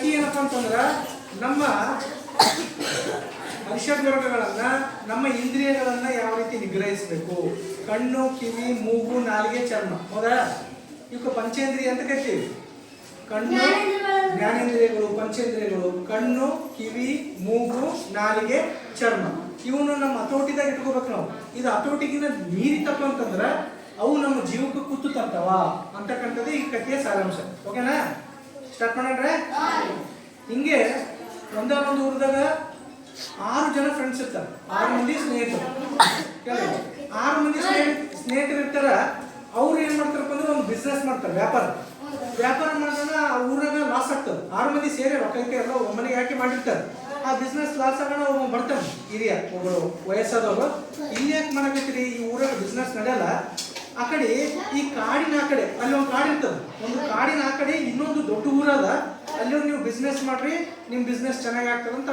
ಕಥೆ ಏನಪ್ಪ ಅಂತಂದ್ರೆ ನಮ್ಮ ಅರಿಷಡ್ ವರ್ಗಗಳನ್ನ ನಮ್ಮ ಇಂದ್ರಿಯಗಳನ್ನ ಯಾವ ರೀತಿ ನಿಗ್ರಹಿಸಬೇಕು. ಕಣ್ಣು, ಕಿವಿ, ಮೂಗು, ನಾಲಿಗೆ, ಚರ್ಮ. ಹೌದಾ? ಇವಕ್ಕೆ ಪಂಚೇಂದ್ರಿಯ ಅಂತ ಕರಿತೀವಿ. ಕಣ್ಣು, ಜ್ಞಾನೇಂದ್ರಿಯಗಳು, ಪಂಚೇಂದ್ರಿಯಗಳು, ಕಣ್ಣು, ಕಿವಿ, ಮೂಗು, ನಾಲಿಗೆ, ಚರ್ಮ. ಇವನು ನಮ್ಮ ಹತೋಟಿದಾಗ ಇಟ್ಕೋಬೇಕು ನಾವು. ಇದು ಹತೋಟಿಗಿನ ಮೀರಿತಪ್ಪ ಅಂತಂದ್ರೆ ಅವು ನಮ್ಮ ಜೀವಕ್ಕೆ ಕುತ್ತು ತರ್ತಾವ ಅಂತಕ್ಕಂಥದ್ದು ಈ ಕಥೆಯ ಸಾರಾಂಶ. ಓಕೆನಾ? ಸ್ಟಾರ್ಟ್ ಮಾಡೋಣ್ರೆ. ಹಿಂಗೆ ಒಂದೊಂದು ಊರದಾಗ 6 ಜನ ಫ್ರೆಂಡ್ಸ್ ಇರ್ತಾರೆ, 6 ಮಂದಿ ಸ್ನೇಹಿತರು. 6 ಮಂದಿ ಸ್ನೇಹಿತರು ಇರ್ತಾರ. ಅವ್ರು ಏನ್ ಮಾಡ್ತಾರಪ್ಪ ಅಂದ್ರೆ ಒಂದು ಬಿಸ್ನೆಸ್ ಮಾಡ್ತಾರೆ, ವ್ಯಾಪಾರ ಮಾಡಿದಾಗ ಆ ಊರಾಗ ಲಾಸ್ ಆಗ್ತದೆ. 6 ಮಂದಿ ಸೇರಿ ರೊಕ್ಕಕ್ಕೆ ಎಲ್ಲ ಮನೆಗೆ ಹಾಕಿ ಮಾಡಿರ್ತಾರೆ. ಆ ಬಿಸ್ನೆಸ್ ಲಾಸ್ ಆಗೋಣ ಒಬ್ಬ ಬರ್ತಾನೆ ಹಿರಿಯ, ಒಬ್ಬರು ವಯಸ್ಸಾದವರು. ಇಲ್ಲಿ ಯಾಕೆ ಮಾಡಕತ್ತೀರಿ, ಈ ಊರಾಗ ಬಿಸ್ನೆಸ್ ನಡೆಯಲ್ಲ, ಆ ಕಡೆ ಈ ಕಾಡಿನ ಆ ಕಡೆ ಅಲ್ಲಿ ಒಂದು ಕಾಡು ಇರ್ತದೆ, ಒಂದು ಕಾಡಿನ ಆ ಕಡೆ ಇನ್ನೊಂದು ದೊಡ್ಡ ಊರದ, ಅಲ್ಲಿ ನೀವು ಬಿಸ್ನೆಸ್ ಮಾಡ್ರಿ, ನಿಮ್ಮ ಬಿಸ್ನೆಸ್ ಚೆನ್ನಾಗಿ ಆಗ್ತದೆ ಅಂತ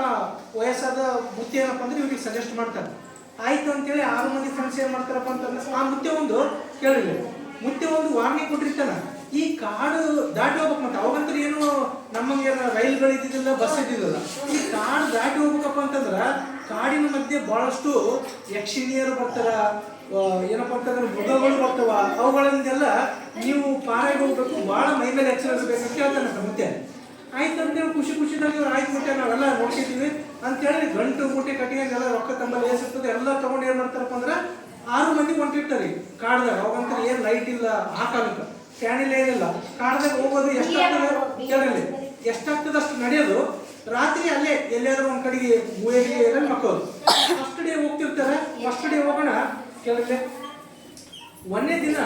ವಯಸ್ಸಾದ ಮುತ್ತಿ ಏನಪ್ಪ ಅಂದ್ರೆ ಇವ್ರಿಗೆ ಸಜೆಸ್ಟ್ ಮಾಡ್ತಾರೆ. ಆಯ್ತು ಅಂತೇಳಿ 6 ಮಂದಿ ಫ್ರೆಂಡ್ಸ್ ಏನ್ ಮಾಡ್ತಾರಪ್ಪ ಅಂತಂದ್ರೆ ಆ ಮುತ್ತೆ ಒಂದು ಕೇಳಿಲ್ಲ, ಮುತ್ತೆ ಒಂದು ವಾರ್ನಿಂಗ್ ಕೊಟ್ಟಿರ್ತಾನ, ಈ ಕಾಡು ದಾಟಿ ಹೋಗ್ಬೇಕು. ಮತ್ತೆ ಅವಾಗಂತ ಏನು ನಮಗೆ ರೈಲ್ಗಳು ಇದ್ದಿದ್ದಿಲ್ಲ, ಬಸ್ ಇದ್ದಿದ್ದಿಲ್ಲ. ಈ ಕಾಡು ದಾಟಿ ಹೋಗ್ಬೇಕಪ್ಪ ಅಂತಂದ್ರ ಕಾಡಿನ ಮಧ್ಯೆ ಬಹಳಷ್ಟು ಯಕ್ಷಿಣಿಯರು ಬರ್ತಾರ, ಏನಪ್ಪ ಅಂತಂದ್ರೆ ಮೃಗಗಳು ಬರ್ತಾವ. ಅವುಗಳಿಂದೆಲ್ಲ ನೀವು ಪಾರಾಗಿ ಹೋಗ್ಬೇಕು, ಬಹಳ ಮೈ ಮೇಲೆ ಎಚ್ಚರಿಸಬೇಕಂತ ಹೇಳ್ತಾನೆ ಮುತ್ತೆ. ಆಯ್ತು ಅಂತೇಳಿ ಖುಷಿದಾಗ ಇವ್ರು ಆಯ್ತು ಮುಟ್ಟೆ ನಾವೆಲ್ಲ ನೋಡ್ಸಿದ್ದೀವಿ ಅಂತೇಳಿ ಗಂಟು ಮುಟ್ಟೆ ಕಟ್ಟಿಗೆಲ್ಲ ರೊಕ್ಕ ತಂಬಲ್ಲಿ ಏಸಿರ್ತದೆ ಎಲ್ಲ ತಗೊಂಡು ಏನ್ ಮಾಡ್ತಾರಪ್ಪ ಅಂದ್ರೆ 6 ಮಂದಿ ಹೊಂಟಿರ್ತಾರೆ ಕಾಡ್ದಾಗ. ಅವಾಗಂತ ಏನ್ ಲೈಟ್ ಇಲ್ಲ, ಆ ಕಾಲಕ್ಕೆ ಫ್ಯಾನ್ ಇಲ್ಲ, ಏನಿಲ್ಲ. ಕಾಡ್ದಾಗ ಹೋಗೋದು ಎಷ್ಟಾಗ್ತದೆ ಕೇಳಲಿ, ಎಷ್ಟಾಗ್ತದೆ ಅಷ್ಟು ನಡೆಯೋದು. ರಾತ್ರಿ ಅಲ್ಲೇ ಎಲ್ಲಾದ್ರೂ ಒಂದ್ ಕಡೆಗೆ ಗುಹೆಗೆ ಮಕ್ಕಳು ಫಸ್ಟ್ ಡೇ ಹೋಗ್ತಿರ್ತಾರೆ. ಫಸ್ಟ್ ಡೇ ಹೋಗೋಣ ಕೇಳಿದ್ರೆ, ಒಂದೇ ದಿನ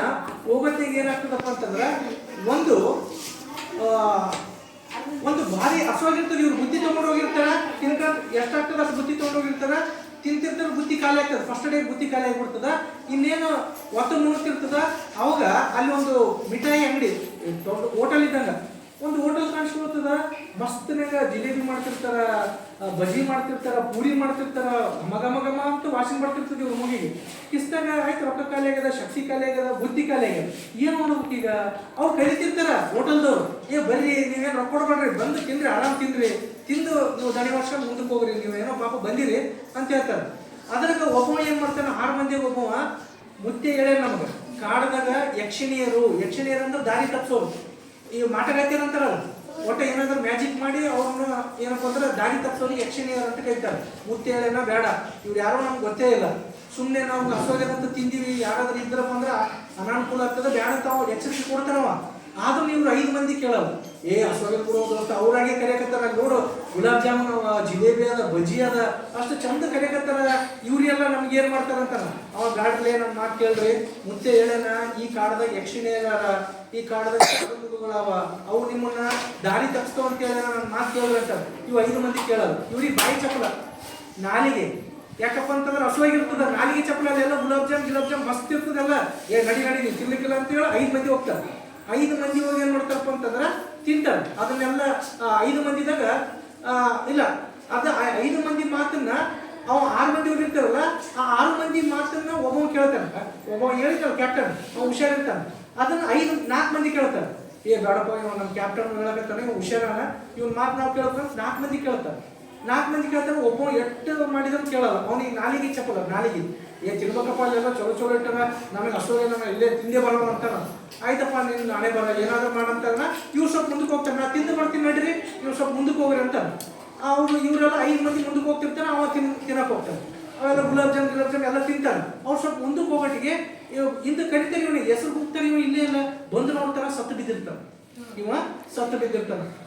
ಹೋಗೋತ್ತಿಗೆ ಏನಾಗ್ತದಪ್ಪ ಅಂತಂದ್ರೆ ಒಂದು ಭಾರಿ ಹಸುವಾಗಿರ್ತದೆ. ಇವ್ರು ಬುದ್ಧಿ ತಗೊಂಡು ಹೋಗಿರ್ತಾರ, ತಿನ್ಕ ಎಷ್ಟಾಗ್ತದೆ ಅಷ್ಟು ಬುದ್ಧಿ ತಗೊಂಡು ಹೋಗಿರ್ತಾರ. ತಿಂತಿರ್ತಾರೆ, ಬುದ್ಧಿ ಖಾಲಿ ಆಗ್ತದೆ. ಫಸ್ಟ್ ಡೇ ಬುದ್ಧಿ ಖಾಲಿ ಆಗಿಬಿಡ್ತದ. ಇನ್ನೇನು ಒತ್ತು ಮುಳುಗ್ತಿರ್ತದ. ಅವಾಗ ಅಲ್ಲಿ ಒಂದು ಮಿಠಾಯಿ ಅಂಗಡಿ, ದೊಡ್ಡ ಹೋಟೆಲ್ ಇದ್ದಂಗ ಒಂದು ಹೋಟೆಲ್ ಕಾಣಿಸ್ಕೊಳ್ತದ. ಮಸ್ತನಾಗ ಜಿಲೇಬಿ ಮಾಡ್ತಿರ್ತಾರ, ಬಜ್ಜಿ ಮಾಡ್ತಿರ್ತಾರ, ಪೂರಿ ಮಾಡ್ತಿರ್ತಾರ, ಮಗ ಅಂತ ವಾಷಿಂಗ್ ಮಾಡ್ತಿರ್ತದೆ ಇವ್ರ ಮುಗಿಗೆ. ಕಿಸ್ದಾಗ ಆಯ್ತು, ರೊಕ್ಕ ಖಾಲಿ ಆಗ್ಯದ, ಶಕ್ತಿ ಖಾಲಿ ಆಗ್ಯದ, ಬುದ್ಧಿ ಖಾಲಿ ಆಗ್ಯದ. ಏನ್ ಮಾಡ್ಬೇಕು ಈಗ? ಅವ್ರು ಕರಿತಿರ್ತಾರ ಹೋಟೆಲ್ದವ್ರು, ಬರ್ರಿ ನೀವೇನು ರೊಕ್ಕ ಕೊಡ್ಬೇಡ್ರಿ, ಬಂದು ತಿನ್ರಿ, ಆರಾಮ್ ತಿನ್ರಿ, ತಿಂದು ನೀವು ದಣಿ ವರ್ಷ ಮುಂದಕ್ಕೆ ಹೋಗ್ರಿ, ನೀವೇನೋ ಪಾಪ ಬಂದಿರಿ ಅಂತ ಹೇಳ್ತಾರೆ. ಅದ್ರಾಗ ಒಬ್ಬವ ಏನ್ ಮಾಡ್ತಾನೆ, 6 ಮಂದಿಗೆ ಒಬ್ಬವ ಮುತ್ತೆ ಹೇಳ ನಮಗ, ಕಾಡದಾಗ ಯಕ್ಷಿಣಿಯರು ಅಂದ್ರೆ ದಾರಿ ತಪ್ಸೋರು, ಈ ಮಾಟಗಾತಿಯರು ಅಂತಾರಲ್ಲ, ಒಟ್ಟು ಏನಾದ್ರು ಮ್ಯಾಜಿಕ್ ಮಾಡಿ ಅವ್ರನ್ನ ಏನಪ್ಪ ಅಂದ್ರೆ ದಾರಿ ತಪ್ಸೋರಿಗೆ ಯಕ್ಷಿಣಿಯರು ಅಂತ ಕರೀತಾರೆ. ಮುತ್ತೆ ಹೇಳೇನ ಬೇಡ, ಇವ್ರು ಯಾರೋ ನಮ್ಗೆ ಗೊತ್ತೇ ಇಲ್ಲ, ಸುಮ್ಮನೆ ನಾವು ಹಸೋಗಂತ ತಿಂದೀವಿ, ಯಾರಾದ್ರೂ ಇದ್ರಪ್ಪ ಅಂದ್ರೆ ಅನಾನುಕೂಲ ಆಗ್ತದೆ, ಬೇಡ ಅಂತ ಅವ್ರು ಎಚ್ಚರಿಕೆ ಕೊಡ್ತಾರವ. ಆದ್ರೂ ಇವ್ರು 5 ಮಂದಿ ಕೇಳಲ್ಲ, ಹಸೋಗೆ ಕೊಡೋದು ಅಂತ ಅವ್ರಾಗೆ ಕರೆಯಕತ್ತಾರ. ನೋಡು, ಗುಲಾಬ್ ಜಾಮೂನ್ ಅವ, ಜಿಲೇಬಿ ಅದ, ಬಜ್ಜಿ ಅದ, ಅಷ್ಟು ಚಂದ ಕರೆಯಕತ್ತಾರ. ಇವ್ರೆಲ್ಲ ನಮ್ಗೆ ಏನ್ ಮಾಡ್ತಾರಂತಾರ. ಅವ ಗಾಡ್ಲೆ ನನ್ನ ಮಾತು ಕೇಳ್ರಿ, ಮುತ್ತೆ ಹೇಳೇನ, ಈ ಕಾಡದಾಗ ಯಕ್ಷಿಣಿ ಅದಾರ, ಈ ಕಾಡದಾಗ ಮೃಗಗಳವ, ಅವು ನಿಮ್ಮನ್ನ ದಾರಿ ತಪ್ಪಿಸ್ತಾವ ಅಂತ ಹೇಳ ನನ್ನ ಮಾತು ಕೇಳ್ರಿ ಅಂತಾರೆ. ಇವು 5 ಮಂದಿ ಕೇಳಲ್ಲ. ಇವ್ರಿಗೆ ಬಾಯಿ ಚಪ್ಪಲ, ನಾಲಿಗೆ, ಯಾಕಪ್ಪ ಅಂತಂದ್ರೆ ಹಸುವಾಗಿರ್ತದ, ನಾಲಿಗೆ ಚಪ್ಪಲ, ಅದೆಲ್ಲ ಗುಲಾಬ್ ಜಾಮ್ ಮಸ್ತ್ ಇರ್ತದಲ್ಲ, ನಡಿ ನೀವು ತಿನ್ಲಿಕ್ಕಿಲ್ಲ ಅಂತ ಹೇಳಿ 5 ಮಂದಿ ಹೋಗ್ತಾರೆ. 5 ಮಂದಿ ಹೋಗಿ ಏನ್ ಮಾಡ್ತಾರಪ್ಪ ಅಂತಂದ್ರ ತಿಂತಾರೆ. ಅದನ್ನೆಲ್ಲ 5 ಮಂದಿದಾಗ ಇಲ್ಲ, ಅದ 5 ಮಂದಿ ಮಾತನ್ನ ಅವ 6 ಮಂದಿ ಹೋಗಿರ್ತಾರಲ್ಲ, ಆ 6 ಮಂದಿ ಮಾತನ್ನ ಒಬ್ಬ ಕೇಳ್ತಾನೆ. ಒಬ್ಬ ಹೇಳ್ತಾನೆ ಕ್ಯಾಪ್ಟನ್, ಅವ ಹುಷಾರಿರ್ತಾನೆ. ಅದನ್ನ 4 ಮಂದಿ ಕೇಳ್ತಾರೆ. ಬೇಡಪ್ಪ, ಇವ್ ನಮ್ಮ ಕ್ಯಾಪ್ಟನ್ ಹೇಳಕತ್ತಾನೆ, ಇವ್ ಹುಷಾರಾನ, ಇವ್ನ ಮಾತು ನಾವು ಕೇಳ್ತಾನೆ. 4 ಮಂದಿ ಕೇಳ್ತಾರೆ. 4 ಮಂದಿ ಕೇಳ್ತಾನೆ. ಒಬ್ಬ ಎಷ್ಟು ಮಾಡಿದ್ರು ಕೇಳಲ್ಲ, ಅವನಿಗೆ ನಾಲಿಗೆ ಚಪ್ಪಲ್ಲ, ನಾಲಿಗೆ ತಿನ್ಬೇಕಪ್ಪ, ಅಲ್ಲೆಲ್ಲ ಚಲೋ ಇಟ್ಟಾನ, ನಮಗೆ ಹಸುವೇನ, ಇಲ್ಲೇ ತಿಂದೇ ಬರೋಣ ಅಂತಾನ. ಆಯ್ತಪ್ಪ, ನೀನು ನಾಳೆ ಬರ, ಏನಾದ್ರು ಮಾಡಂತಾನ. ಇವ್ರು ಸ್ವಲ್ಪ ಮುಂದಕ್ಕೆ ಹೋಗ್ತಾನೆ, ನಾ ತಿಂದು ಬರ್ತೀನಿ ನಡ್ರಿ, ಇವ್ರು ಸ್ವಲ್ಪ ಮುಂದಕ್ಕೆ ಹೋಗ್ರಿ ಅಂತ. ಇವರೆಲ್ಲ 5 ಮಂದಿ ಮುಂದಕ್ಕೆ ಹೋಗ್ತಿರ್ತಾನೆ, ಅವ ತಿನ್ನಕ್ಕೆ ಹೋಗ್ತಾನೆ. ಅವೆಲ್ಲ ಗುಲಾಬ್ ಜಾಮ್ ಎಲ್ಲ ತಿಂತಾನೆ. ಅವ್ರು ಸ್ವಲ್ಪ ಮುಂದಕ್ಕೆ ಹೋಗೋಟಿಗೆ ಇಂದ ಕಡಿತಾರೆ, ಇವನಿಗೆ ಹೆಸರು ಹೋಗ್ತಾನೆ. ಇವ ಇಲ್ಲೇ ಇಲ್ಲ, ಬಂದು ನೋಡ್ತಾರ, ಸತ್ತು ಬಿದ್ದಿರ್ತಾನೆ.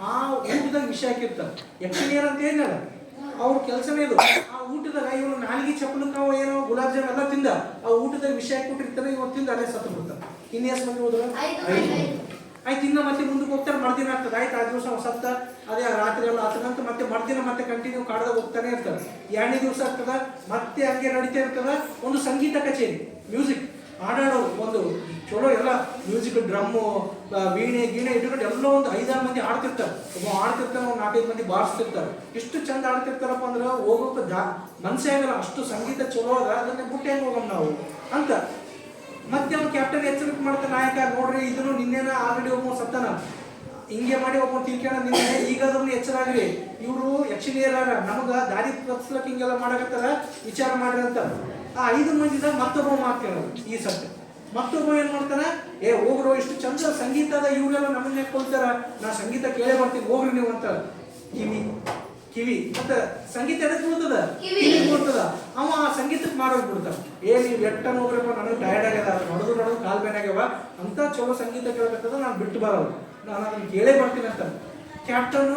ಆ ಊಟದಾಗ ವಿಷ ಹಾಕಿರ್ತಾನೆ. ಯಕ್ಷಿಣಿಯರ್ ಅಂತ ಏನಲ್ಲ, ಅವ್ರ ಕೆಲಸನೇ ಇದು. ಆ ಊಟದಾಗ ಇವನು ನಾಲಿಗೆ ಚಪ್ಪಲಕ್ಕೆ ಅವ ಏನೋ ಗುಲಾಬ್ ಜಾಮ್ ಎಲ್ಲ ತಿಂದ, ಆ ಊಟದಾಗ ವಿಷ ಹಾಕಿಬಿಟ್ಟಿರ್ತಾನೆ. ಇವ ತಿಂದ ಅದೇ ಸತ್ತು ಬಿಡ್ತಾನೆ. ಇನ್ನೆಷ್ಟು ಮಂದಿ ಹೋದ್ರ? 5. ಆಯ್ತು, ಇನ್ನ ಮತ್ತೆ ಮುಂದಕ್ಕೆ ಹೋಗ್ತಾರೆ. ಮರ್ದಿನ ಆಗ್ತದೆ. ಆಯ್ತು, ಆ ದಿವಸ ಸತ್ತ, ಅದೇ ರಾತ್ರಿ ಎಲ್ಲ ಆತದಂತ ಮತ್ತೆ ಮರ್ದಿನ ಮತ್ತೆ ಕಂಟಿನ್ಯೂ ಕಾಡದಾಗ ಹೋಗ್ತಾನೆ ಇರ್ತಾರೆ. 2ನೇ ದಿವಸ ಆಗ್ತದ, ಮತ್ತೆ ಹಂಗೆ ನಡೀತಾ ಇರ್ತದ. ಒಂದು ಸಂಗೀತ ಕಚೇರಿ, ಮ್ಯೂಸಿಕ್ ಹಾಡಾಡೋರು, ಒಂದು ಚಲೋ ಎಲ್ಲ ಮ್ಯೂಸಿಕ್, ಡ್ರಮ್ಮು, ವೀಣೆ ಇಟ್ಕೊಂಡು ಎಲ್ಲ ಒಂದು 5-6 ಮಂದಿ ಆಡ್ತಿರ್ತಾರೆ. ಒಬ್ಬ ಆಡ್ತಿರ್ತಾನೆ, ಒಂದು 4-5 ಮಂದಿ ಬಾರಿಸ್ತಿರ್ತಾರೆ. ಇಷ್ಟು ಚಂದ ಆಡ್ತಿರ್ತಾರಪ್ಪ ಅಂದ್ರೆ ಹೋಗೋಕೆ ಮನಸ್ಸೇ ಆಗಲ್ಲ, ಅಷ್ಟು ಸಂಗೀತ ಚಲೋ ಅದ. ಅದನ್ನೇ ಬಿಟ್ಟು ಹೆಂಗೆ ಹೋಗಮ್ ನಾವು ಅಂತ. ಮತ್ತೆ ಅವ್ನು ಕ್ಯಾಪ್ಟನ್ ಎಚ್ಚರಿಕೆ ಮಾಡ್ತಾನೆ, ನಾಯಕ ನೋಡ್ರಿ, ಇದನ್ನು ನಿನ್ನೆನ ಆಲ್ರೆಡಿ ಒಬ್ಬ ಸತ್ತಾನ, ಹಿಂಗೆ ಮಾಡಿ ಒಬ್ಬ ತಿಳ್ಕೊಂಡ ನಿನ್ನೆ ಈಗಾದ್ರೂ ಎಚ್ಚರ ಆಗ್ರಿ. ಇವರು ಯಕ್ಷಿಣಿಯರಾರ ನಮಗ ದಾರಿ ತಪ್ಪಿಸ್ಲಕ್ ಹಿಂಗೆಲ್ಲ ಮಾಡಕತ್ತಾರ, ವಿಚಾರ ಮಾಡ್ರಿ ಅಂತ. ಆ 5 ಮಂದಿದ ಮತ್ತೊಬ್ಬ ಮಾತು ಕೇಳೋದು ಈ ಸತ್ಯ. ಮತ್ತೊಬ್ಬ ಏನ್ ಮಾಡ್ತಾನ, ಹೋಗ್ರು ಇಷ್ಟು ಚಂದ ಸಂಗೀತದ ಇವರೆಲ್ಲ ನಮ್ಮನ್ನ ಕೊಡ್ತಾರ, ನಾ ಸಂಗೀತ ಕೇಳೇ ಬರ್ತೀನಿ ಹೋಗ್ರಿ ನೀವು ಅಂತ. ಕಿವಿ ಮತ್ತೆ ಸಂಗೀತ ಎದಕ್ಕೆ ಬೀಳ್ತದ, ಕಿವಿ ಬೀಳ್ತದ. ಅವ ಆ ಸಂಗೀತಕ್ಕೆ ಮಾಡೋದು ಬಿಡ್ತಾನ. ನೀವು ಎಟ್ಟ ಹೋಗ್ರಪ್ಪ, ನನಗೆ ಟಯರ್ಡ್ ಆಗ್ಯದ, ನಡೆದು ಕಾಲ್ ಬೇನ್ ಆಗ್ಯಾವ ಅಂತ ಚಲೋ ಸಂಗೀತ ಕೇಳಕತ್ತದ, ನಾನು ಬಿಟ್ಟು ಬರೋದು, ನಾನು ಅದನ್ನ ಕೇಳೇ ಬರ್ತೀನಿ ಅಂತ. ಕ್ಯಾಪ್ಟನ್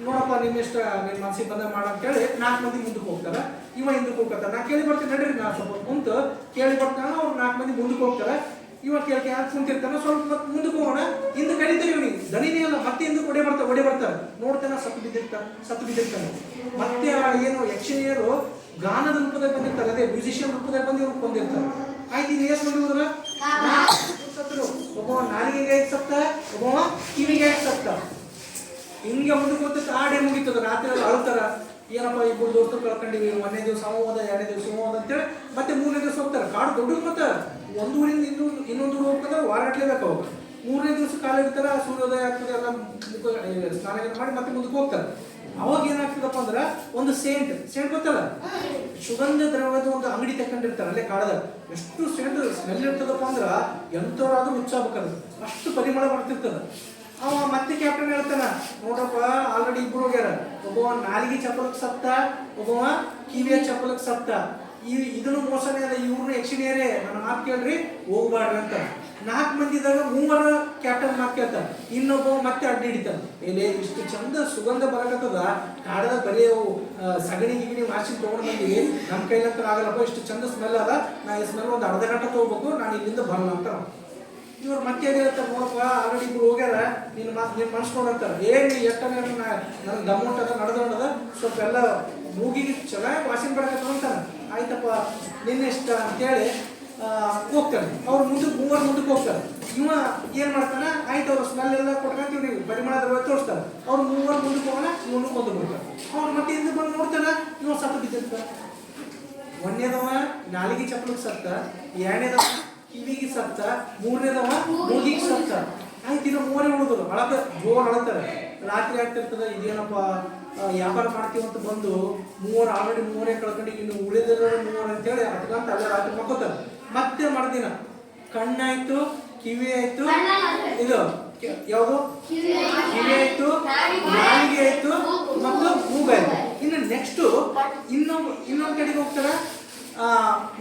ನೋಡಪ್ಪ ನಿನ್ನ ಇಷ್ಟ, ನಿನ್ನ ಮನಸ್ಸಿಗೆ ಬಂದ ಮಾಡ ಅಂತ ಹೇಳಿ 4 ಮಂದಿ ಮುಂದಕ್ಕೆ ಹೋಗ್ತಾರ. ಇವ ಹಿಂದಕ್ಕೆ ಹೋಗ್ತಾರ. ನಾ ಕೇಳಿ ಬರ್ತೀನಿ ನಡ್ರಿ, ನಾ ಸ್ವಲ್ಪ ಕುಂತು ಕೇಳಿ ಬರ್ತಾನ. ಅವ್ರು 4 ಮಂದಿ ಮುಂದಕ್ಕೆ ಹೋಗ್ತಾರ. ಇವ ಕೇಳ್ಕೆ ಯಾಕೆ ಕುಂತಿರ್ತಾನ, ಸ್ವಲ್ಪ ಮತ್ತೆ ಮುಂದಕ್ಕೆ ಹೋಗೋಣ. ಹಿಂದೆ ಕರಿತೀರಿ ಇವನಿಗೆ, ದನಿನೇ ಅಲ್ಲ, ಮತ್ತೆ ಹಿಂದಕ್ಕೆ ಒಡೆ ಬರ್ತಾರೆ. ನೋಡ್ತಾನ ಸತ್ತು ಬಿದ್ದಿರ್ತಾನೆ. ಮತ್ತೆ ಏನು ಯಕ್ಷಿಣಿಯರು ಗಾನದ ರೂಪದಾಗ ಬಂದಿರ್ತಾರೆ, ಅದೇ ಮ್ಯೂಸಿಷಿಯನ್ ರೂಪದಾಗ ಬಂದು ಇವ್ರು ಕೊಂದಿರ್ತಾರೆ. ಆಯ್ತು, ಇದು ಎಷ್ಟು ಮಂದಿ ಹೋದ್ರ, ಸತ್ತರು. ಒಬ್ಬ ನಾಲಿಗೆಗೆ ಸತ್ತ, ಒಬ್ಬ ಕಿವಿಗೆ ಸತ್ತ. ಹಿಂಗೆ ಮುಂದಕ್ಕೆ ಹೋಗ್ತೈತೆ. ಆಡೇ ಮುಗಿತದ. ರಾತ್ರಿ ಅಳ್ತಾರ, ಏನಪ್ಪ ಇಬ್ಬರು ದೋಸ್ತರು ಕಳ್ಕೊಂಡಿವಿ, 1ನೇ ದಿವಸ ಅವ ಹೋದ, 2ನೇ ದಿವಸ ಇವ ಹೋದ ಅಂತೇಳಿ ಮತ್ತೆ 3ನೇ ದಿವಸ ಹೋಗ್ತಾರೆ. ಕಾಡು ದೊಡ್ಡದು, ಮತ್ತೆ ಒಂದು ಊರಿಂದ ಇನ್ನೊಂದು ಊರು ಹೋಗ್ತಂದ್ರೆ ವಾರಾಟ್ಲೇಬೇಕು ಅವಾಗ. 3ನೇ ದಿವಸ ಕಾಲ ಇರ್ತಾರ, ಸೂರ್ಯೋದಯ ಆಗ್ತದೆ, ಎಲ್ಲ ಸ್ನಾನ ಮಾಡಿ ಮತ್ತೆ ಮುಂದಕ್ಕೆ ಹೋಗ್ತಾರೆ. ಅವಾಗ ಏನಾಗ್ತದಪ್ಪ ಅಂದ್ರೆ ಒಂದು ಸೇಂಟ್ ಗೊತ್ತಲ್ಲ, ಸುಗಂಧ ದ್ರವ್ಯದ ಒಂದು ಅಂಗಡಿ ತಕೊಂಡಿರ್ತಾರೆ ಅಲ್ಲೇ ಕಾಡದಾಗ. ಎಷ್ಟು ಸೇಂಟ್ ಸ್ಮೆಲ್ ಇರ್ತದಪ್ಪ ಅಂದ್ರೆ ಎಂಥವ್ರಾದ್ರೂ ಹುಚ್ಚಾಗಬೇಕದು, ಅಷ್ಟು ಪರಿಮಳ ಬರ್ತಿರ್ತದ. ಅವ ಮತ್ತೆ ಕ್ಯಾಪ್ಟನ್ ಹೇಳ್ತಾನ, ನೋಡ್ರಪ್ಪ ಆಲ್ರೆಡಿ ಇಬ್ರು ಹೋಗ್ಯಾರ. ಒಬ್ಬವ ನಾಲಿಗೆ ಚಪ್ಪಲಕ್ಕೆ ಸತ್ತ, ಒಬ್ಬವ ಕಿವಿಯ ಚಪ್ಪಲಕ್ಕೆ ಸತ್ತ. ಇದನ್ನು ಮೋಸನೇ ಅದ, ಇವ್ರನ್ನ ಯಕ್ಷಿಣಿಯರೇ, ನನ್ನ ಮಾತು ಕೇಳ್ರಿ ಹೋಗ್ಬಾರ್ರಿ ಅಂತ. 4 ಮಂದಿದಾಗ 3 ಕ್ಯಾಪ್ಟನ್ ಮಾತು ಕೇಳ್ತಾನ, ಇನ್ನೊಬ್ಬ ಮತ್ತೆ ಅಡ್ಡಿ ಹಿಡಿತಾನ. ಇಷ್ಟು ಚಂದ ಸುಗಂಧ ಬರಕತ್ತದ, ಕಾಡದಾಗ ಬರೀ ಸಗಣಿ ಗಿಗಣಿ ಮಾರ್ಸಿನ ತೊಗೊಂಡು ಬಂದು ನಮ್ಮ ಕೈಲಂತ ಆಗಲ್ಲಪ್ಪ, ಇಷ್ಟು ಚಂದ ಸ್ಮೆಲ್ ಅದ, ನಾ ಈ ಸ್ಮೆಲ್ ಒಂದು ಅರ್ಧ ಗಂಟೆ ತಗೋಬೇಕು, ನಾನು ಇಲ್ಲಿಂದ ಬರಲ್ಲ ಅಂತ. ಇವ್ರು ಮತ್ತೆ ಹೇಳ್ತಾರೆ, ನೋಡಪ್ಪ ಆಲ್ರೆಡಿ ಇಬ್ರು ಹೋಗ್ಯಾರ, ನಿನ್ನ ಮನ್ಸು ನೋಡಂತಾರೆ. ನೀ ಎಷ್ಟನೇ ನನ್ನ ದಮ್ಮುಂಟದ ನಡೆದ ಸ್ವಲ್ಪ ಎಲ್ಲ ಮೂಗಿಗೆ ಚೆನ್ನಾಗಿ ವಾಸನೆ ಬರಕತ್ತ ಅಂತಾನೆ. ಆಯ್ತಪ್ಪ ನಿನ್ನ ಇಷ್ಟ ಅಂತೇಳಿ ಹೋಗ್ತಾರೆ. ಅವ್ರು ಮೂವರು ಮುಂದಕ್ಕೆ ಹೋಗ್ತಾರೆ. ಇವ ಏನು ಮಾಡ್ತಾನೆ, ಆಯ್ತು ಅವ್ರು ಸ್ಮೆಲ್ ಎಲ್ಲ ಕೊಟ್ಕೊಂತ ಇವ್ರಿಗೆ ಪರಿಮಳ ದ್ರವ್ಯ ತೋರಿಸ್ತಾರೆ. ಅವ್ರು 3 ಮುಂದಕ್ಕೆ ಹೋಗೋಣ, ಇವನು ಕೊಂದು ಬಿಡ್ತಾರೆ. ಅವ್ರು ಮತ್ತೆ ಹಿಂದೆ ಬಂದು ನೋಡ್ತಾನೆ, ಇವ ಸತ್ತು ಬಿದ್ದಿರ್ತಾರೆ. 1ನೇದವ ನಾಲಿಗೆ ಚಪ್ಪಲಿಗೆ ಸತ್ತ, 2ನೇದವ ಕಿವಿಗೆ ಸತ್ತ, 3ನೇದವ ಮೂಗಿಗೆ ಸತ್ತ. ಆಯ್ತು, ಇನ್ನು 3 ಉಳಿದ್ರು. ಜೋರು ಅಳತಾರೆ. ರಾತ್ರಿ ಆಗ್ತಿರ್ತದೆ, ಇದೇನಪ್ಪ ವ್ಯಾಪಾರ ಮಾಡ್ತೀವಿ ಅಂತ ಬಂದು 3 ಆಲ್ರೆಡಿ 3 ಕಳ್ಕೊಂಡು ಇನ್ನು ಉಳಿದ 3 ಅಂತೇಳಿ ಅದಕ್ಕಂತ ಅಲ್ಲೇ ರಾತ್ರಿ ಮಕ್ಕೋತಾರೆ. ಮತ್ತೆ ಮರುದಿನ ಕಣ್ಣಾಯ್ತು, ಕಿವಿ ಆಯ್ತು, ಇದು ಯಾವುದು ಕಿವಿ ಆಯ್ತು, ನಾಲಿಗೆ ಆಯ್ತು, ಮತ್ತು ಮೂಗಾಯ್ತು. ಇನ್ನು ನೆಕ್ಸ್ಟ್ ಇನ್ನೊಂದು ಕಡೆಗೆ ಹೋಗ್ತಾರ.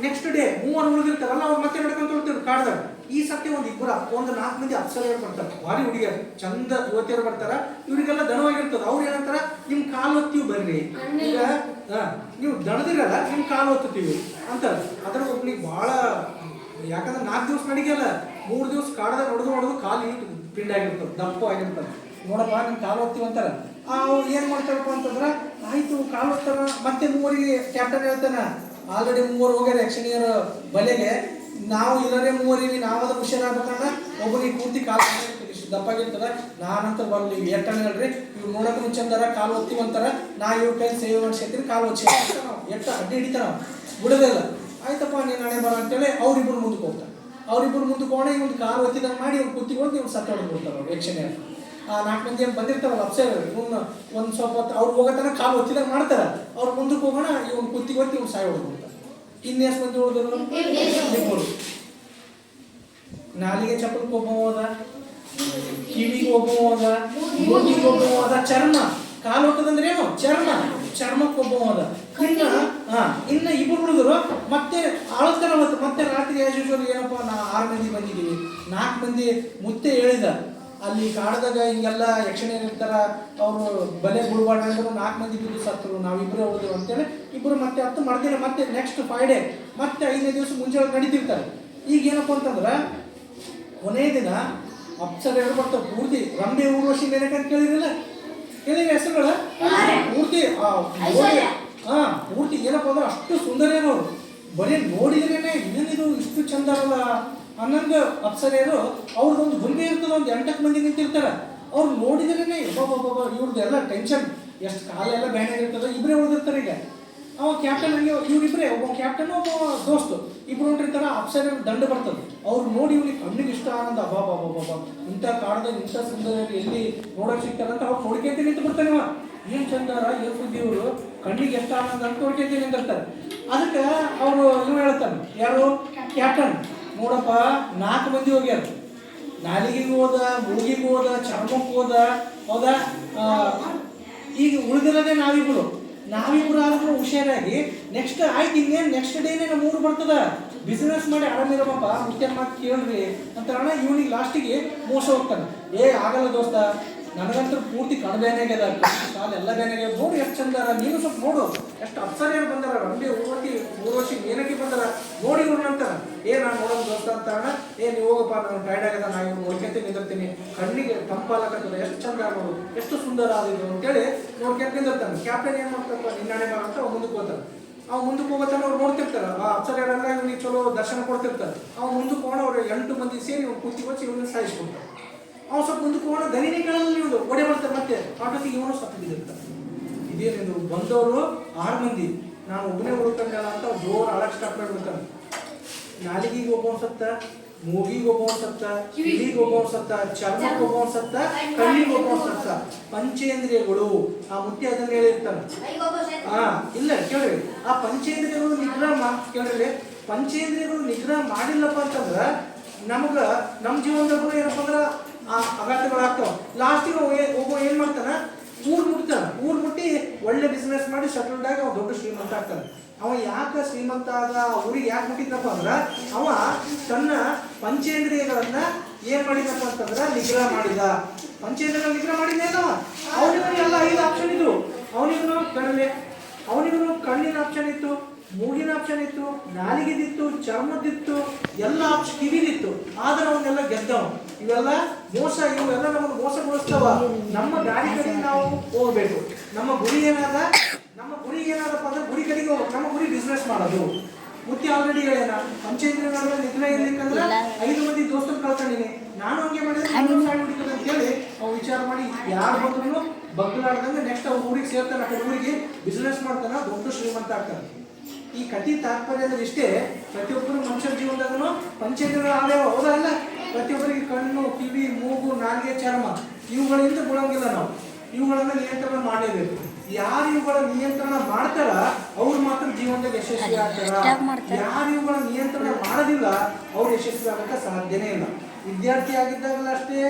ನೆಕ್ಸ್ಟ್ ಡೇ 3 ಉಳಿದಿರ್ತಾರಲ್ಲ, ಅವ್ರು ಮತ್ತೆ ನಡ್ಕೊಂತ ಹೋಗ್ತಾರೆ ಕಾಡ್ದಾಗ. ಈ ಸತಿ ಒಂದು 4 ಮಂದಿ ಅಪ್ಸರೆಯರು ಬರ್ತಾರೆ, ಭಾರಿ ಹುಡುಗಿಯರು, ಚಂದ ಯುವತಿಯರು ಬರ್ತಾರ. ಇವರಿಗೆಲ್ಲ ದಣವಾಗಿರ್ತದ. ಅವ್ರು ಏನಂತಾರ, ನಿಮ್ ಕಾಲು ಒತ್ತೀವಿ ಬರ್ರಿ, ಈಗ ನೀವು ದಣದಿರಲ್ಲ, ನಿಮ್ ಕಾಲು ಒತ್ತೀವಿ ಅಂತಾರೆ. ಅದ್ರ ಒಬ್ನಿಗೆ ಭಾಳ, ಯಾಕಂದ್ರೆ 4 ದಿವಸ ನಡಿಗೆಲ್ಲ, 3 ದಿವಸ ಕಾಡ್ದಾಗ ಹೊಡೆದು ಕಾಲು ಇಟ್ಟು ಪಿಂಡ್ ಆಗಿರ್ತದೆ, ದಪ್ಪ ಆಗಿರ್ತದೆ. ನೋಡಪ್ಪ ನಿಮ್ ಕಾಲು ಒತ್ತೀವಿ ಅಂತಾರ. ಅವ್ರು ಏನ್ ಮಾಡ್ತಾರಪ್ಪ ಅಂತಂದ್ರ, ಆಯ್ತು ಕಾಲು ಒತ್ತಾರ. ಮತ್ತೆ 3ರಿಗೆ ಕ್ಯಾಪ್ಟನ್ ಹೇಳ್ತಾನ, ಆಲ್ರೆಡಿ 3 ಹೋಗ್ಯಾರ ಯಕ್ಷಣಿಯರ ಬಲೆಗೆ, ನಾವು ಇಲ್ಲರೇ 3 ನಾವಾದ ಹುಷಾರಾಗ್ಬೇಕಂದ್ರೆ ಒಬ್ಬನಿಗೆ ಪೂರ್ತಿ ಕಾಲು ಇಷ್ಟು ದಪ್ಪಾಗಿರ್ತದ. ನಾನಂತ ಬರ್ಲಿ ಎಟ್ಟನ ಹೇಳ್ರಿ, ಇವ್ರು ನೋಡೋಕೆ ಚಂದರ ಕಾಲು ಒತ್ತೀವಂತಾರ, ನಾ ಇವ್ರ ಕೈ ಸೇವೆ ಮಾಡಿಸ್ತೀನಿ, ಕಾಲು ಒಚ್ಚಿ ಎಟ್ಟ ಅಡ್ಡಿ ಹಿಡಿತಾರ, ಬಿಡೋದಿಲ್ಲ. ಆಯ್ತಪ್ಪ ನೀನು ನಾಳೆ ಬರ ಅಂತೇಳಿ ಅವ್ರಿಬ್ರು ಮುಂದಕ್ಕೆ ಹೋಗ್ತಾರೆ. ಅವ್ರಿಬ್ರು ಮುಂದಕ್ಕೆ ಹೋಗೋಣ, ಇವ್ನು ಕಾಲು ಒತ್ತಿದಂಗೆ ಮಾಡಿ ಇವ್ರು ಕುತ್ತಿಕೊಂಡು ಇವ್ರು ಸತ್ತ ಹೊಡೆದ್ಬಿಡ್ತಾರೆ ಅವ್ರು ಯಕ್ಷಣಿಯರು. 4 ಮಂದಿ ಏನು ಬಂದಿರ್ತಾರಲ್ಲ ಅಪ್ಸರ್, ಇವನ್ನ ಒಂದು ಸ್ವಲ್ಪ ಹೊತ್ತು ಅವ್ರು ಹೋಗೋತನ ಕಾಲು ಒತ್ತಿದಾಗ ಮಾಡ್ತಾರೆ. ಅವ್ರು ಮುಂದಕ್ಕೆ ಹೋಗೋಣ, ಇವ್ನು ಕುತ್ತಿಗೆ ಒತ್ತಿ ಇವ್ನು ಸಾಯಿ ಹೊಡೆದ್ಬಿಡ್ತಾರೆ. ಇನ್ನೆಷ್ಟು ಮಂದಿ ಉಳಿದ್ರು? 3. ನಾಲಿಗೆ ಚಪ್ಪಲಕ್ಕೆ ಒಬ್ಬ ಹೋದ, ಕಿವಿಗೆ ಒಬ್ಬ ಹೋದ, ಮೂಗಿಗೆ ಒಬ್ಬ ಹೋದ, ಚರ್ಮ ಕಾಲು ಹೊತ್ತದಂದ್ರೆ ಏನು ಚರ್ಮಕ್ಕೆ ಒಬ್ಬ ಹೋದ. ಇನ್ನು 2 ಹುಡುಗರು ಮತ್ತೆ ಆಳ್ತಾರ. ಮತ್ತೆ ರಾತ್ರಿ ಆಸ್ ಯೂಶುವಲ್ ಏನಪ್ಪ, 6 ಮಂದಿ ಬಂದಿದ್ದೀವಿ, 4 ಮಂದಿ ಮುತ್ತೆ ಹೇಳಿದ ಅಲ್ಲಿ ಕಾಡ್ದಾಗ ಹಿಂಗೆಲ್ಲ ಯಕ್ಷಣೆ ಇರ್ತಾರ, ಅವರು ಬಲೆ ಬಿಡ್ಬಾರ್ದು ಅಂದ್ರೆ 4 ಮಂದಿ ಬಿದ್ದು ಸತ್ತರು, ನಾವಿಬ್ಬರೇ ಹೋದ್ರು ಅಂತೇಳಿ ಇಬ್ಬರು ಮತ್ತೆ 10 ಮಾಡ್ತೀರ. ಮತ್ತೆ ನೆಕ್ಸ್ಟ್ 5 ಡೇ ಮತ್ತೆ 5ನೇ ದಿವಸ ಮುಂಜಾನೆ ನಡೀತಿರ್ತಾರೆ. ಈಗ ಏನಪ್ಪ ಅಂತಂದ್ರೆ ಕೊನೆಯ ದಿನ ಅಪ್ಸರೆಯರು ಬರ್ತಾರೆ. ಪೂರ್ತಿ ರಂಬೆ ಊರ್ವಶಿ ಮೇನಕ ಅಂತ ಕೇಳಿರಲ್ಲ, ಕೇಳಿದ ಹೆಸರುಗಳ ಪೂರ್ತಿ ಪೂರ್ತಿ ಏನಪ್ಪ ಅಂದ್ರೆ ಅಷ್ಟು ಸುಂದರೇನವರು, ಬರೀ ನೋಡಿದ್ರೇನೆ ಇದೇನಿದು ಇಷ್ಟು ಚಂದ ಅಲ್ಲ ಅನ್ನಂಗ ಅಪ್ಸರೆಯರು. ಅವ್ರದ್ದೊಂದು ಗುಂಬೆ ಇರ್ತದೆ, ಒಂದು 8 ಮಂದಿ ನಿಂತಿರ್ತಾರೆ. ಅವ್ರು ನೋಡಿದ್ರೇನೆ ಇವ್ರದ್ದು ಎಲ್ಲ ಟೆನ್ಷನ್, ಎಷ್ಟು ಕಾಲ ಎಲ್ಲ ಬ್ಯಾನ್ ಆಗಿರ್ತದೆ, ಇಬ್ಬರೇ ಉಳಿದಿರ್ತಾರೆ. ಈಗ ಅವ ಕ್ಯಾಪ್ಟನ್ ಹಂಗೆ ಇವ್ರಿಬ್ರೆ, ಒಬ್ಬ ಕ್ಯಾಪ್ಟನ್ ಒಬ್ಬ ದೋಸ್ತು ಇಬ್ರು ಹೊಂಟಿರ್ತಾರ. ಅಪ್ಸರ ದಂಡ ಬರ್ತದೆ, ಅವ್ರು ನೋಡಿ ಇವ್ರಿಗೆ ಕಣ್ಣಿಗೆ ಇಷ್ಟ ಆನಂದ, ಬಾಬಾ ಇಂಥ ಕಾಡ್ದಾಗ ಇಂಥ ಸುಂದರ ಎಲ್ಲಿ ನೋಡೋಕೆ ಸಿಗ್ತಾರಂತ ಅವ್ರು ನೋಡ್ಕೊಂತ ನಿಂತು ಬಿಡ್ತಾನೆ. ಅವ ಏನು ಚಂದಾರ ಏನು ಸುದ್ದಿ, ಇವರು ಕಣ್ಣಿಗೆ ಎಷ್ಟು ಆನಂದ ಅಂತ ನೋಡ್ಕೊಂತ ನಿಂತಿರ್ತಾರೆ. ಅದಕ್ಕೆ ಅವರು ಇವ್ ಹೇಳ್ತಾನೆ, ಯಾರು ಕ್ಯಾಪ್ಟನ್, ನೋಡಪ್ಪ 4 ಮಂದಿ ಹೋಗ್ಯಾರ, ನಾಲಿಗೆಗೂ ಹೋದ, ಮುಳುಗಿಗೂ ಹೋದ, ಚರ್ಮಕ್ಕೂ ಹೋದ, ಹೌದಾ, ಈಗ ಉಳಿದಿರೋದೇ ನಾವಿಬ್ರು ಆದ್ರೂ ಹುಷಾರಾಗಿ ನೆಕ್ಸ್ಟ್ ಆಯ್ತು, ಇನ್ನೇನು ನೆಕ್ಸ್ಟ್ ಡೇನೇ ನಮ್ಮ ಊರು ಬರ್ತದ, ಬಿಸ್ನೆಸ್ ಮಾಡಿ ಆರಾಮಿರಪ್ಪ, ಮುಖ್ಯ ಮಾತು ಕೇಳ್ರಿ ಅಂತ ಅಣ್ಣ. ಇವನಿಗೆ ಲಾಸ್ಟಿಗೆ ಮೋಸ ಹೋಗ್ತಾನೆ. ಆಗಲ್ಲ ದೋಸ್ತ, ನನಗಂತೂ ಪೂರ್ತಿ ಕಣಬೇನಾಗ್ಯದ, ಕಾಲ ಎಲ್ಲ ಬೇನಾಗ್ಯದ, ನೋಡಿ ಎಷ್ಟು ಚಂದಾರ, ನೀನು ಸ್ವಲ್ಪ ನೋಡು ಎಷ್ಟು ಅಪ್ಸರಿಯರು ಬಂದಾರ, ರಂಬೆ ಊರ್ವಶಿ ಮೇನಕಿ ಬಂದಾರ, ನೋಡಿ ಇವ್ರನ್ನ ಅಂತಾರ. ನಾನು ನೋಡೋದು ದೋಸ್ತ ಅಂತ ಅಣ್ಣ. ನೀವು ಹೋಗಪ್ಪ, ನಾನು ಟೈರ್ಡ್ ಆಗದ, ನಾ ಇವ್ರು ನೋಡ್ಕೊಂತ ನಿಂದಿರ್ತೀನಿ, ಕಣ್ಣಿಗೆ ತಂಪಾಲಕತ್ತದ, ಎಷ್ಟು ಚಂದ ನೋಡು, ಎಷ್ಟು ಸುಂದರ ಆದಿದ್ದು ಅಂತೇಳಿ ನೋಡ್ಕೊಂತ ನಿಂದಿರ್ತಾನೆ. ಕ್ಯಾಪ್ಟನ್ ಏನು ಮಾಡ್ತಪ್ಪ, ನಿನ್ನಾಣೆ ಬರ ಅಂತ ಅವ್ನು ಮುಂದಕ್ಕೆ ಹೋಗ್ತಾನೆ. ಅವ್ನು ಮುಂದಕ್ಕೆ ಹೋಗೋತಾನೆ, ಅವ್ರು ನೋಡ್ತಿರ್ತಾರೆ, ಆ ಅಪ್ಸರಿಯರೆಲ್ಲ ಇವ್ನಿಗೆ ಚಲೋ ದರ್ಶನ ಕೊಡ್ತಿರ್ತಾರೆ. ಅವ್ನು ಮುಂದಕ್ಕೆ ಹೋಗೋಣ, ಅವ್ರು 8 ಮಂದಿ ಸೇರಿ ಇವ್ನು ಕೂತಿ ವಚ್ಚಿ ಇವ್ರನ್ನ ಸಾಯಿಸ್ಕೊಡ್ತಾರೆ. ಅವ್ನು ಸ್ವಲ್ಪ ಮುಂದಕ್ಕೆ ಹೋಗೋಣ, ದನಿನೇ ಕೇಳಲ್ಲ, ಇವ್ನು ಒಡೆ ಮಾಡ್ತಾರೆ, ಮತ್ತೆ ಆಟೋತಿಗೆ ಇವನು ಸತ್ತು ಬಿದ್ದಿರ್ತಾರೆ. ಇದೇನಿದು ಬಂದವರು 6 ಮಂದಿ, ನಾನು ಒಬ್ಬನೇ ಉಳ್ಕೊಂಡಲ್ಲ ಅಂತ ಜೋರು ಅಳಕ್ ಸ್ಟಾರ್ಟ್ ಮಾಡಿಬಿಡ್ತಾನೆ. ನಾಲಿಗೆಗೆ ಒಬ್ಬ ಸತ್ತ, ಮೂಗಿಗೆ ಒಬ್ಬ ಸತ್ತ, ಕಿವಿಗೆ ಒಬ್ಬ ಸತ್ತ, ಚರ್ಮಕ್ಕೆ ಒಬ್ಬ ಸತ್ತ, ಕಣ್ಣಿಗೆ ಒಬ್ಬ ಸತ್ತ. ಪಂಚೇಂದ್ರಿಯಗಳು, ಆ ಮುತ್ತಿ ಅದನ್ನ ಹೇಳಿರ್ತಾನೆ. ಇಲ್ಲ ಕೇಳ್ರಿ, ಆ ಪಂಚೇಂದ್ರಿಯಗಳು ನಿಗ್ರಹ ಕೇಳ್ರಿ, ಪಂಚೇಂದ್ರಿಯಗಳು ನಿಗ್ರಹ ಮಾಡಿಲ್ಲಪ್ಪ ಅಂತಂದ್ರ ನಮಗ ನಮ್ಮ ಜೀವನದಾಗ ಏನಪ್ಪ ಅಂದ್ರ ಅಗತ್ಯಗಳಾಗ್ತಾವ. ಲಾಸ್ಟಿಗೆ ಒಬ್ಬ ಏನ್ ಮಾಡ್ತಾನ, ಊರ್ ಮುಟ್ಟಿ ಒಳ್ಳೆ ಬಿಸ್ನೆಸ್ ಮಾಡಿ ಸೆಟಲ್ಡ್ ಆಗಿ ಅವ ದೊಡ್ಡ ಶ್ರೀಮಂತ ಆಗ್ತಾನೆ. ಅವ ಯಾಕೆ ಶ್ರೀಮಂತ ಆದ, ಊರಿಗೆ ಯಾಕೆ ಮುಟ್ಟಿದ್ನಪ್ಪ ಅಂದ್ರ ಅವ ತನ್ನ ಪಂಚೇಂದ್ರಿಯಗಳನ್ನ ಏನ್ ಮಾಡಿದಪ್ಪ ಅಂತಂದ್ರ ನಿಗ್ರಹ ಮಾಡಿದ. ಪಂಚೇಂದ್ರಿಯ ನಿಗ್ರಹ ಮಾಡಿದ್ನೇನವ, ಅವನಿಗೂ ಎಲ್ಲ 5 ಆಪ್ಷನ್ ಇದ್ರು. ಅವನಿಗೂ ಕಣ್ಣಿನ ಆಪ್ಷನ್ ಇತ್ತು, ಮೂಗಿನ ಆಪ್ಷನ್ ಇತ್ತು, ನಾಲಿಗೆದಿತ್ತು, ಚರ್ಮದಿತ್ತು, ಎಲ್ಲ ಆಪ್ಷನ್ ಕಿವಿದಿತ್ತು. ಆದ್ರೆ ಅವನ್ನೆಲ್ಲ ಗೆದ್ದವ. ಇವೆಲ್ಲ ಇವೆಲ್ಲ ನಮ್ಮನ್ನು ಮೋಸಗೊಳಿಸ್ತಾವ. ನಮ್ಮ ದಾರಿ ಕಡೆಗೆ ನಾವು ಹೋಗ್ಬೇಕು. ನಮ್ಮ ಗುರಿ ಏನಾದಪ್ಪ ಅಂದ್ರೆ ಗುರಿ ಕಡೆಗೆ ಹೋಗ್ಬೇಕು. ನಮ್ಮ ಗುರಿ ಬಿಸ್ನೆಸ್ ಮಾಡೋದು. ಮುತ್ತಿ ಆಲ್ರೆಡಿ ಹೇಳೇನ, ಪಂಚೇಂದ್ರಿಯಗಳ ನಿಗ್ರಹ ಇರ್ಲಿಕ್ಕಂದ್ರೆ 5 ಮಂದಿ ದೋಸ್ತರು ಕಳ್ಕೊಂಡಿನಿ, ನಾನು ಹಂಗೆ ಮಾಡಿದ್ರೆ ಅಂತ ಹೇಳಿ ಅವ್ರು ವಿಚಾರ ಮಾಡಿ ಯಾರು ಬಂದ್ರು ಬಗ್ಲಾಡ್ದಂಗೆ ನೆಕ್ಸ್ಟ್ ಅವ್ರ ಊರಿಗೆ ಸೇರ್ತಾನೆ, ಆ ಕಡೆ ಊರಿಗೆ ಬಿಸ್ನೆಸ್ ಮಾಡ್ತಾನೆ, ದೊಡ್ಡ ಶ್ರೀಮಂತ ಆಗ್ತಾನೆ. ಈ ಕಥೆ ತಾತ್ಪರ್ಯ ಅಂದ್ರೆ ಇಷ್ಟೇ, ಪ್ರತಿಯೊಬ್ಬರು ಮನುಷ್ಯರ ಜೀವನದಾಗೂ ಪಂಚೇಂದ್ರಿಯಗಳು ಆದೇವ, ಹೌದಲ್ಲ? ಪ್ರತಿಯೊಬ್ಬರಿಗೆ ಕಣ್ಣು, ಕಿವಿ, ಮೂಗು, ನಾಲಿಗೆ, ಚರ್ಮ ಇವುಗಳಿಂದ ಬಿಡೋಂಗಿಲ್ಲ. ನಾವು ಇವುಗಳನ್ನ ನಿಯಂತ್ರಣ ಮಾಡಲೇಬೇಕು. ಯಾರು ಇವುಗಳ ನಿಯಂತ್ರಣ ಮಾಡ್ತಾರ ಅವ್ರು ಮಾತ್ರ ಜೀವನದಾಗ ಯಶಸ್ವಿ ಆಗ್ತಾರ. ಯಾರು ಇವುಗಳ ನಿಯಂತ್ರಣ ಮಾಡೋದಿಲ್ಲ ಅವ್ರು ಯಶಸ್ವಿ ಆಗಕ್ಕೆ ಸಾಧ್ಯನೇ ಇಲ್ಲ. ವಿದ್ಯಾರ್ಥಿ ಆಗಿದ್ದಾಗಲೂ ಅಷ್ಟೇ,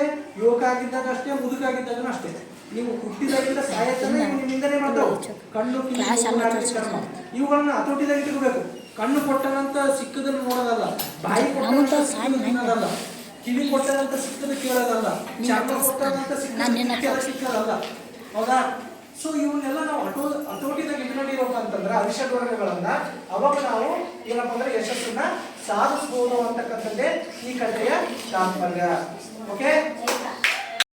ಯುವಕ ಆಗಿದ್ದಾಗ ಅಷ್ಟೇ, ಮುದುಕ ಆಗಿದ್ದಾಗಲೂ ಅಷ್ಟೇ. ನೀವು ಹುಟ್ಟಿದಾಗಿಂದ ಸಾಯತನ ನಿಮ್ಮಿಂದನೇ ಮಾಡ್ತಾವೆ. ಕಣ್ಣು, ಕಿವಿ, ಚರ್ಮ ಇವುಗಳನ್ನ ಹತೋಟಿದಾಗ ಇಟ್ಕೋಬೇಕು. ಕಣ್ಣು ಕೊಟ್ಟನಂತ ಸಿಕ್ಕದನ್ನು ನೋಡೋದಲ್ಲ, ಬಾಯಿ ಕೊಟ್ಟನಂತ ತಿನ್ನೋದಲ್ಲ, ಕಿವಿ ಕೊಟ್ಟನಂತ ಸಿಕ್ಕದ ಕೇಳೋದಲ್ಲ, ಚರ್ಮ ಕೊಟ್ಟನಂತ ಸಿಕ್ಕದಲ್ಲ, ಹೌದಾ? ಸೊ ಇವನ್ನೆಲ್ಲ ನಾವು ಹತೋಟಿದಾಗ ಇಟ್ಕೊಂಡಿರೋಪ್ಪ ಅಂತಂದ್ರೆ ಅರಿಷಡ್ವರ್ಗಗಳನ್ನ, ಅವಾಗ ನಾವು ಏನಪ್ಪ ಅಂದ್ರೆ ಯಶಸ್ಸನ್ನ ಸಾಧಿಸಬಹುದು ಅಂತಕ್ಕಂಥದ್ದೇ ಈ ಕಥೆಯ ತಾತ್ಪರ್ಯ. ಓಕೆ.